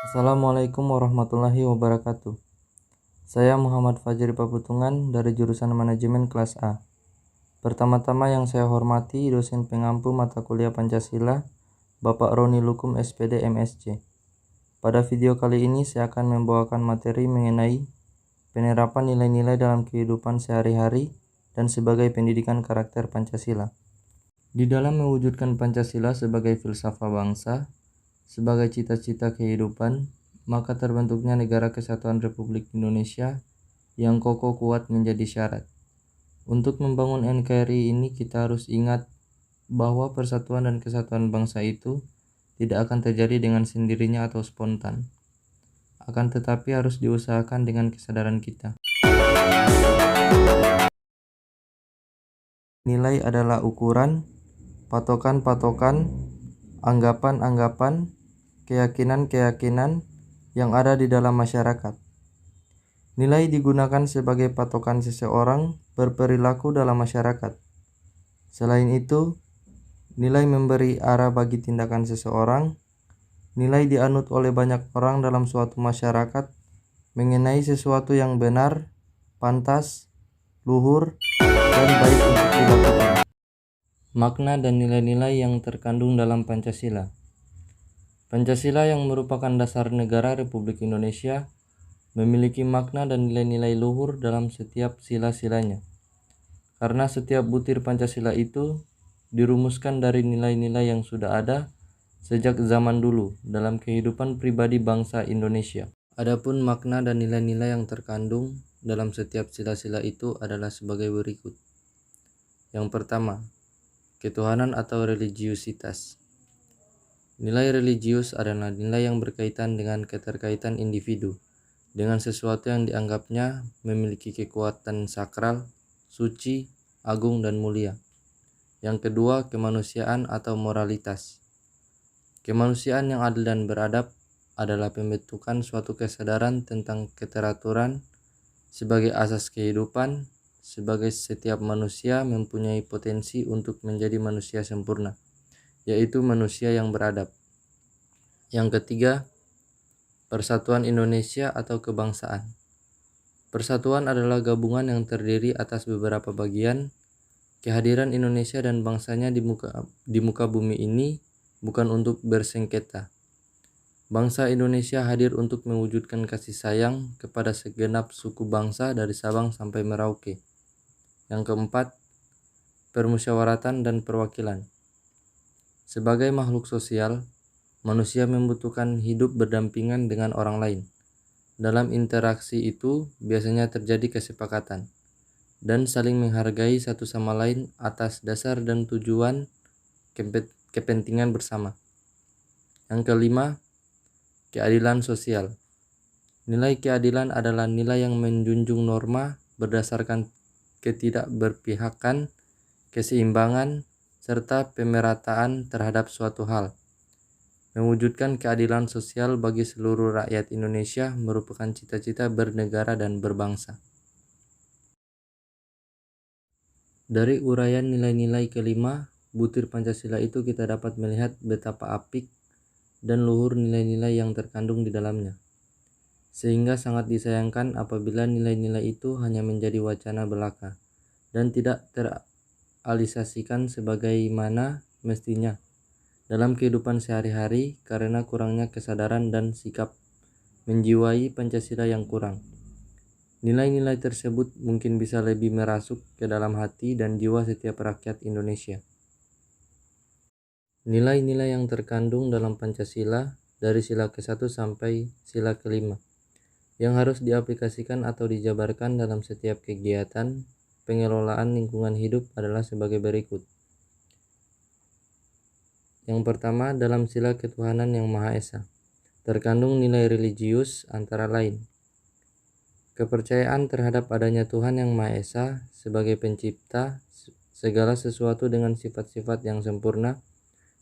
Assalamualaikum warahmatullahi wabarakatuh. Saya Muhammad Fajri Paputungan dari jurusan Manajemen kelas A. Pertama-tama yang saya hormati dosen pengampu mata kuliah Pancasila, Bapak Roni Lukum SPD MSc. Pada video kali ini saya akan membawakan materi mengenai penerapan nilai-nilai dalam kehidupan sehari-hari dan sebagai pendidikan karakter Pancasila. Di dalam mewujudkan Pancasila sebagai filsafat bangsa, sebagai cita-cita kehidupan, maka terbentuknya Negara Kesatuan Republik Indonesia yang kokoh kuat menjadi syarat. Untuk membangun NKRI ini kita harus ingat bahwa persatuan dan kesatuan bangsa itu tidak akan terjadi dengan sendirinya atau spontan. Akan tetapi harus diusahakan dengan kesadaran kita. Nilai adalah ukuran, patokan-patokan, anggapan-anggapan, keyakinan-keyakinan yang ada di dalam masyarakat. Nilai digunakan sebagai patokan seseorang berperilaku dalam masyarakat. Selain itu, nilai memberi arah bagi tindakan seseorang. Nilai dianut oleh banyak orang dalam suatu masyarakat mengenai sesuatu yang benar, pantas, luhur, dan baik untuk dilakukan. Makna dan nilai-nilai yang terkandung dalam Pancasila. Pancasila yang merupakan dasar negara Republik Indonesia memiliki makna dan nilai-nilai luhur dalam setiap sila-silanya. Karena setiap butir Pancasila itu dirumuskan dari nilai-nilai yang sudah ada sejak zaman dulu dalam kehidupan pribadi bangsa Indonesia. Adapun makna dan nilai-nilai yang terkandung dalam setiap sila-sila itu adalah sebagai berikut. Yang pertama, ketuhanan atau religiusitas. Nilai religius adalah nilai yang berkaitan dengan keterkaitan individu dengan sesuatu yang dianggapnya memiliki kekuatan sakral, suci, agung, dan mulia. Yang kedua, kemanusiaan atau moralitas. Kemanusiaan yang adil dan beradab adalah pembentukan suatu kesadaran tentang keteraturan sebagai asas kehidupan, sebagai setiap manusia mempunyai potensi untuk menjadi manusia sempurna, yaitu manusia yang beradab. Yang ketiga, persatuan Indonesia atau kebangsaan. Persatuan adalah gabungan yang terdiri atas beberapa bagian. Kehadiran Indonesia dan bangsanya di muka bumi ini bukan untuk bersengketa. Bangsa Indonesia hadir untuk mewujudkan kasih sayang kepada segenap suku bangsa dari Sabang sampai Merauke. Yang keempat, permusyawaratan dan perwakilan. Sebagai makhluk sosial, manusia membutuhkan hidup berdampingan dengan orang lain. Dalam interaksi itu biasanya terjadi kesepakatan dan saling menghargai satu sama lain atas dasar dan tujuan kepentingan bersama. Yang kelima, keadilan sosial. Nilai keadilan adalah nilai yang menjunjung norma berdasarkan ketidakberpihakan, keseimbangan, serta pemerataan terhadap suatu hal. Mewujudkan keadilan sosial bagi seluruh rakyat Indonesia merupakan cita-cita bernegara dan berbangsa. Dari uraian nilai-nilai kelima butir Pancasila itu kita dapat melihat betapa apik dan luhur nilai-nilai yang terkandung di dalamnya. Sehingga sangat disayangkan apabila nilai-nilai itu hanya menjadi wacana belaka dan tidak terrealisasikan sebagaimana mestinya dalam kehidupan sehari-hari karena kurangnya kesadaran dan sikap menjiwai Pancasila yang kurang. Nilai-nilai tersebut mungkin bisa lebih merasuk ke dalam hati dan jiwa setiap rakyat Indonesia. Nilai-nilai yang terkandung dalam Pancasila dari sila ke-1 sampai sila ke-5 yang harus diaplikasikan atau dijabarkan dalam setiap kegiatan pengelolaan lingkungan hidup adalah sebagai berikut. Yang pertama, dalam sila ketuhanan yang Maha Esa terkandung nilai religius antara lain kepercayaan terhadap adanya Tuhan yang Maha Esa sebagai pencipta segala sesuatu dengan sifat-sifat yang sempurna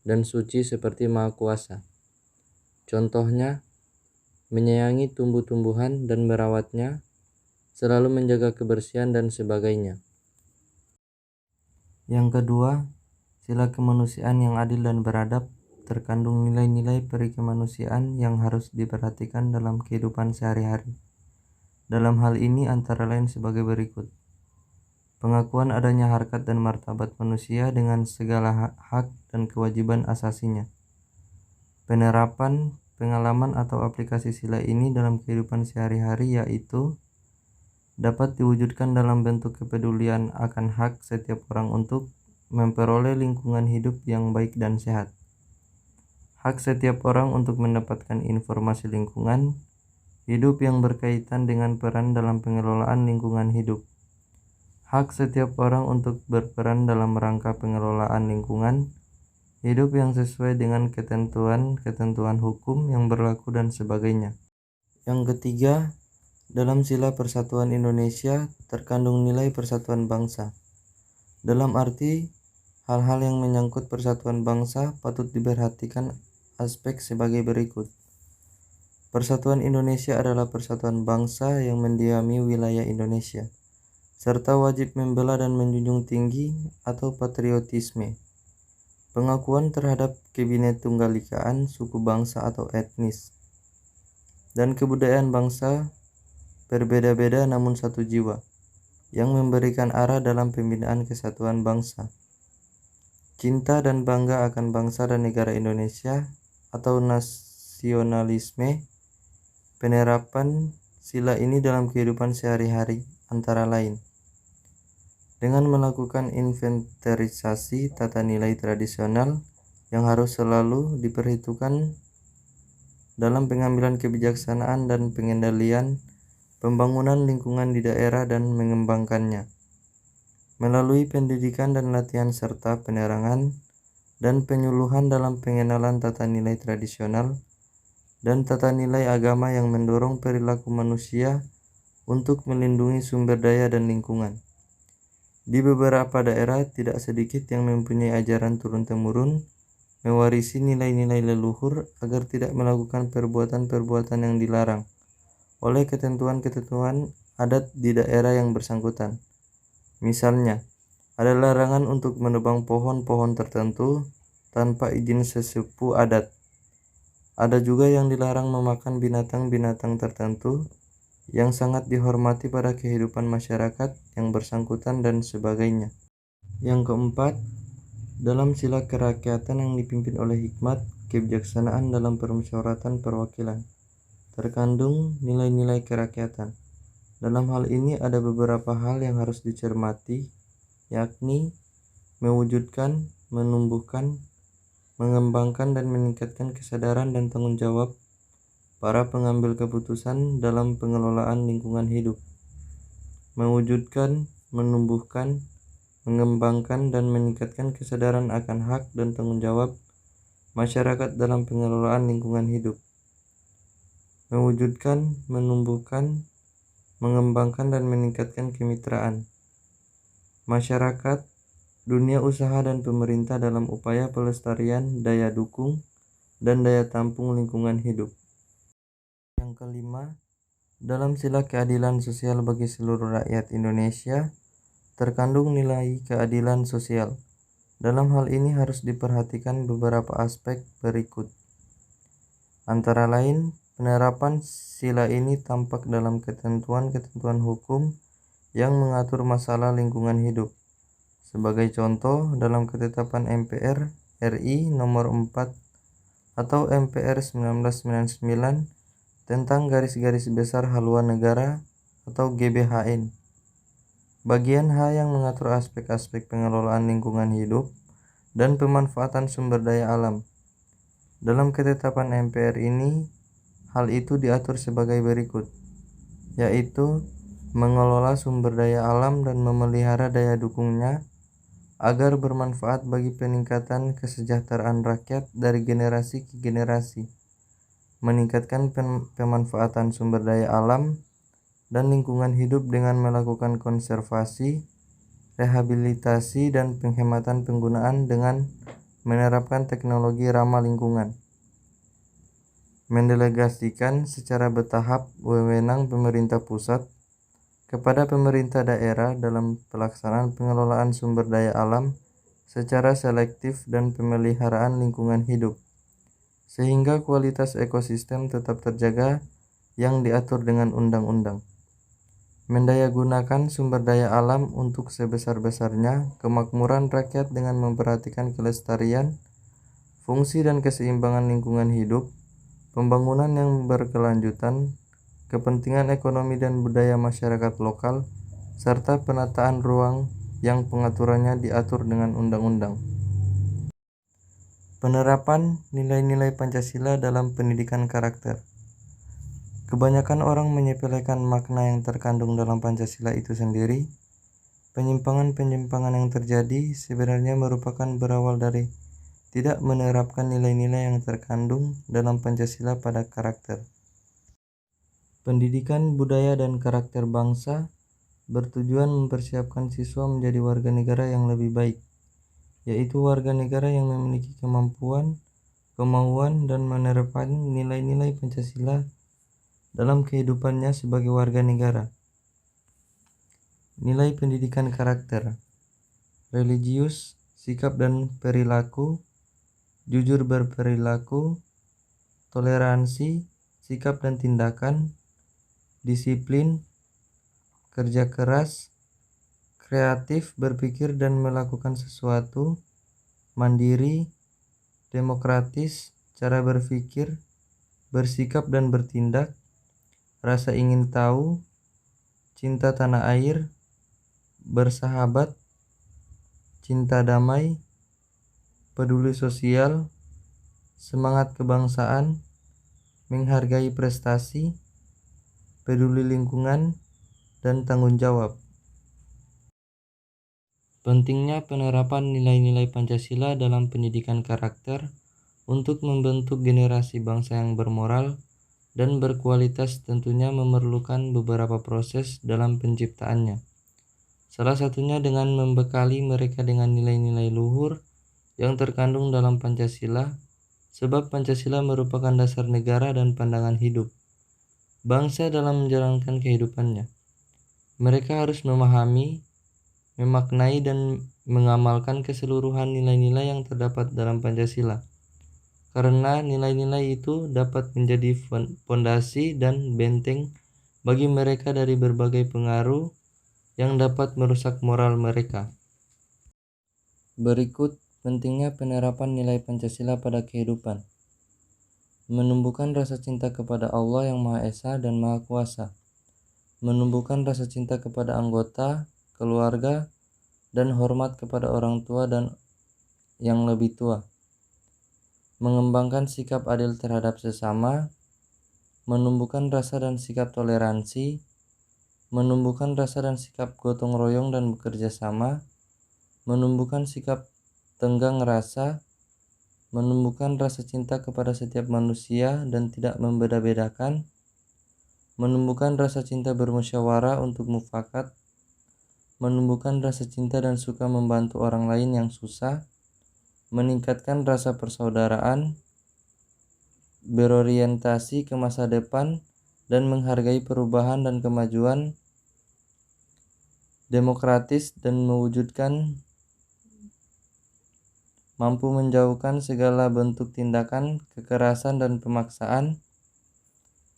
dan suci seperti Maha Kuasa. Contohnya, menyayangi tumbuh-tumbuhan dan merawatnya, selalu menjaga kebersihan dan sebagainya. Yang kedua, sila kemanusiaan yang adil dan beradab terkandung nilai-nilai peri kemanusiaan yang harus diperhatikan dalam kehidupan sehari-hari. Dalam hal ini antara lain sebagai berikut. Pengakuan adanya harkat dan martabat manusia dengan segala hak dan kewajiban asasinya. Penerapan, pengalaman atau aplikasi sila ini dalam kehidupan sehari-hari yaitu dapat diwujudkan dalam bentuk kepedulian akan hak setiap orang untuk memperoleh lingkungan hidup yang baik dan sehat. Hak setiap orang untuk mendapatkan informasi lingkungan hidup yang berkaitan dengan peran dalam pengelolaan lingkungan hidup. Hak setiap orang untuk berperan dalam rangka pengelolaan lingkungan hidup yang sesuai dengan ketentuan hukum yang berlaku dan sebagainya. Yang ketiga, dalam Sila Persatuan Indonesia terkandung nilai persatuan bangsa. Dalam arti, hal-hal yang menyangkut persatuan bangsa patut diperhatikan aspek sebagai berikut. Persatuan Indonesia adalah persatuan bangsa yang mendiami wilayah Indonesia, serta wajib membela dan menjunjung tinggi atau patriotisme. Pengakuan terhadap kebinetunggalikaan suku bangsa atau etnis, dan kebudayaan bangsa berbeda-beda namun satu jiwa, yang memberikan arah dalam pembinaan kesatuan bangsa. Cinta dan bangga akan bangsa dan negara Indonesia atau nasionalisme. Penerapan sila ini dalam kehidupan sehari-hari antara lain dengan melakukan inventarisasi tata nilai tradisional yang harus selalu diperhitungkan dalam pengambilan kebijaksanaan dan pengendalian pembangunan lingkungan di daerah dan mengembangkannya melalui pendidikan dan latihan serta penerangan dan penyuluhan dalam pengenalan tata nilai tradisional dan tata nilai agama yang mendorong perilaku manusia untuk melindungi sumber daya dan lingkungan. Di beberapa daerah tidak sedikit yang mempunyai ajaran turun-temurun mewarisi nilai-nilai leluhur agar tidak melakukan perbuatan-perbuatan yang dilarang oleh ketentuan-ketentuan adat di daerah yang bersangkutan. Misalnya, ada larangan untuk menebang pohon-pohon tertentu tanpa izin sesepuh adat. Ada juga yang dilarang memakan binatang-binatang tertentu yang sangat dihormati pada kehidupan masyarakat yang bersangkutan dan sebagainya. Yang keempat, dalam sila kerakyatan yang dipimpin oleh hikmat kebijaksanaan dalam permusyawaratan perwakilan, terkandung nilai-nilai kerakyatan. Dalam hal ini ada beberapa hal yang harus dicermati, yakni mewujudkan, menumbuhkan, mengembangkan dan meningkatkan kesadaran dan tanggung jawab para pengambil keputusan dalam pengelolaan lingkungan hidup. Mewujudkan, menumbuhkan, mengembangkan dan meningkatkan kesadaran akan hak dan tanggung jawab masyarakat dalam pengelolaan lingkungan hidup. Mewujudkan, menumbuhkan, mengembangkan dan meningkatkan kemitraan masyarakat, dunia usaha dan pemerintah dalam upaya pelestarian daya dukung dan daya tampung lingkungan hidup. Yang kelima, dalam sila keadilan sosial bagi seluruh rakyat Indonesia terkandung nilai keadilan sosial. Dalam hal ini harus diperhatikan beberapa aspek berikut. Antara lain, penerapan sila ini tampak dalam ketentuan-ketentuan hukum yang mengatur masalah lingkungan hidup. Sebagai contoh, dalam ketetapan MPR RI nomor 4 atau MPR 1999 tentang garis-garis besar haluan negara atau GBHN. Bagian H yang mengatur aspek-aspek pengelolaan lingkungan hidup dan pemanfaatan sumber daya alam. Dalam ketetapan MPR ini, hal itu diatur sebagai berikut, yaitu mengelola sumber daya alam dan memelihara daya dukungnya agar bermanfaat bagi peningkatan kesejahteraan rakyat dari generasi ke generasi, meningkatkan pemanfaatan sumber daya alam dan lingkungan hidup dengan melakukan konservasi, rehabilitasi, dan penghematan penggunaan dengan menerapkan teknologi ramah lingkungan. Mendelegasikan secara bertahap wewenang pemerintah pusat kepada pemerintah daerah dalam pelaksanaan pengelolaan sumber daya alam secara selektif dan pemeliharaan lingkungan hidup. sehingga kualitas ekosistem tetap terjaga yang diatur dengan undang-undang. Mendayagunakan sumber daya alam untuk sebesar-besarnya kemakmuran rakyat dengan memperhatikan kelestarian, fungsi dan keseimbangan lingkungan hidup, pembangunan yang berkelanjutan, kepentingan ekonomi dan budaya masyarakat lokal, serta penataan ruang yang pengaturannya diatur dengan undang-undang. Penerapan nilai-nilai Pancasila dalam pendidikan karakter. Kebanyakan orang menyepelekan makna yang terkandung dalam Pancasila itu sendiri. Penyimpangan-penyimpangan yang terjadi sebenarnya merupakan berawal dari tidak menerapkan nilai-nilai yang terkandung dalam Pancasila pada karakter. Pendidikan budaya dan karakter bangsa bertujuan mempersiapkan siswa menjadi warga negara yang lebih baik, yaitu warga negara yang memiliki kemampuan, kemauan, dan menerapkan nilai-nilai Pancasila dalam kehidupannya sebagai warga negara. Nilai pendidikan karakter: religius, sikap dan perilaku, jujur berperilaku, toleransi, sikap dan tindakan, disiplin, kerja keras, kreatif, berpikir dan melakukan sesuatu, mandiri, demokratis, cara berpikir, bersikap dan bertindak, rasa ingin tahu, cinta tanah air, bersahabat, cinta damai, peduli sosial, semangat kebangsaan, menghargai prestasi, peduli lingkungan, dan tanggung jawab. Pentingnya penerapan nilai-nilai Pancasila dalam pendidikan karakter untuk membentuk generasi bangsa yang bermoral dan berkualitas tentunya memerlukan beberapa proses dalam penciptaannya. Salah satunya dengan membekali mereka dengan nilai-nilai luhur yang terkandung dalam Pancasila, sebab Pancasila merupakan dasar negara dan pandangan hidup bangsa dalam menjalankan kehidupannya. Mereka harus memahami, memaknai dan mengamalkan keseluruhan nilai-nilai yang terdapat dalam Pancasila. Karena nilai-nilai itu dapat menjadi fondasi dan benteng bagi mereka dari berbagai pengaruh yang dapat merusak moral mereka. Berikut pentingnya penerapan nilai Pancasila pada kehidupan. Menumbuhkan rasa cinta kepada Allah yang Maha Esa dan Maha Kuasa. Menumbuhkan rasa cinta kepada anggota, keluarga, dan hormat kepada orang tua dan yang lebih tua. Mengembangkan sikap adil terhadap sesama, menumbuhkan rasa dan sikap toleransi, menumbuhkan rasa dan sikap gotong royong dan bekerja sama, menumbuhkan sikap tenggang rasa, menumbuhkan rasa cinta kepada setiap manusia dan tidak membeda-bedakan, menumbuhkan rasa cinta bermusyawarah untuk mufakat, menumbuhkan rasa cinta dan suka membantu orang lain yang susah, meningkatkan rasa persaudaraan, berorientasi ke masa depan, dan menghargai perubahan dan kemajuan, demokratis dan mewujudkan mampu menjauhkan segala bentuk tindakan kekerasan dan pemaksaan,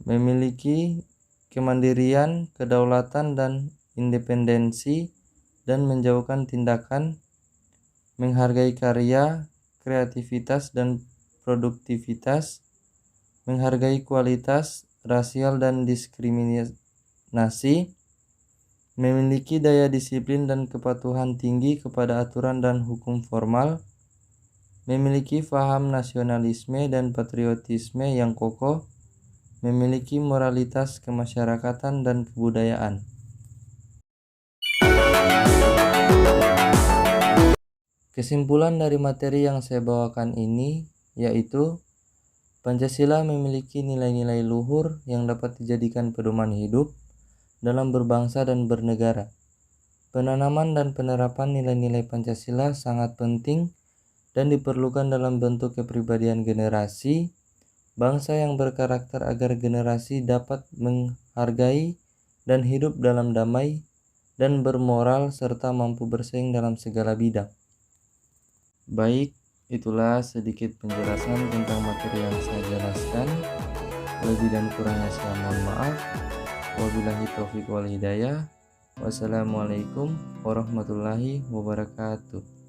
memiliki kemandirian, kedaulatan dan independensi, dan menjauhkan tindakan, menghargai karya, kreativitas dan produktivitas, menghargai kualitas, rasial dan diskriminasi, memiliki daya disiplin dan kepatuhan tinggi kepada aturan dan hukum formal, memiliki faham nasionalisme dan patriotisme yang kokoh, memiliki moralitas kemasyarakatan dan kebudayaan. Kesimpulan dari materi yang saya bawakan ini yaitu Pancasila memiliki nilai-nilai luhur yang dapat dijadikan pedoman hidup dalam berbangsa dan bernegara. Penanaman dan penerapan nilai-nilai Pancasila sangat penting dan diperlukan dalam bentuk kepribadian generasi bangsa yang berkarakter agar generasi dapat menghargai dan hidup dalam damai dan bermoral serta mampu bersaing dalam segala bidang. Baik, Itulah sedikit penjelasan tentang materi yang saya jelaskan. Lebih dan kurangnya saya mohon maaf. Wabillahi taufiq wal hidayah. Wassalamualaikum warahmatullahi wabarakatuh.